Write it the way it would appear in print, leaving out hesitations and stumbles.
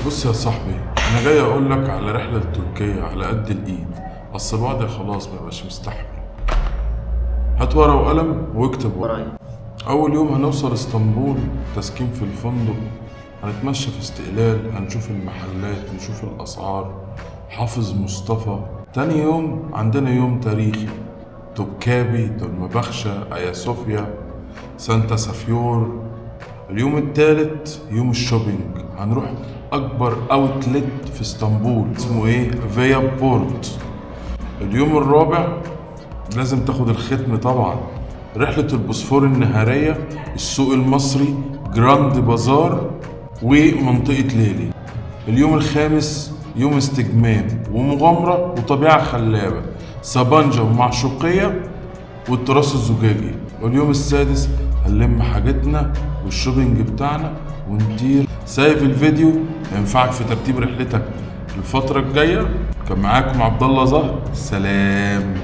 بص يا صاحبي، انا جاي اقول لك على رحله لتركيا على قد الايد. اصل الوضع خلاص مبقاش مستحمل. هات ورقه وقلم واكتب ورايا. اول يوم هنوصل اسطنبول، تسكين في الفندق، هنتمشى في استقلال، هنشوف المحلات، نشوف الاسعار، حافظ مصطفى. تاني يوم عندنا يوم تاريخي، توبكابي، دولمبخشة، ايا صوفيا، سانتا سافيور. اليوم التالت يوم الشوبينج، هنروح اكبر اوتلت في اسطنبول اسمه ايه، فيا بورت. اليوم الرابع لازم تاخد الختم طبعا، رحلة البوسفور النهارية، السوق المصري، جراند بازار، ومنطقة ليلي. اليوم الخامس يوم استجمام ومغامرة وطبيعة خلابة، سبانجا ومعشوقية والتراث الزجاجي. واليوم السادس هنلم حاجتنا والشوبينج بتاعنا ونطير. سايب الفيديو ينفعك في ترتيب رحلتك الفترة الجاية. كان معاكم عبد الله زهر، سلام.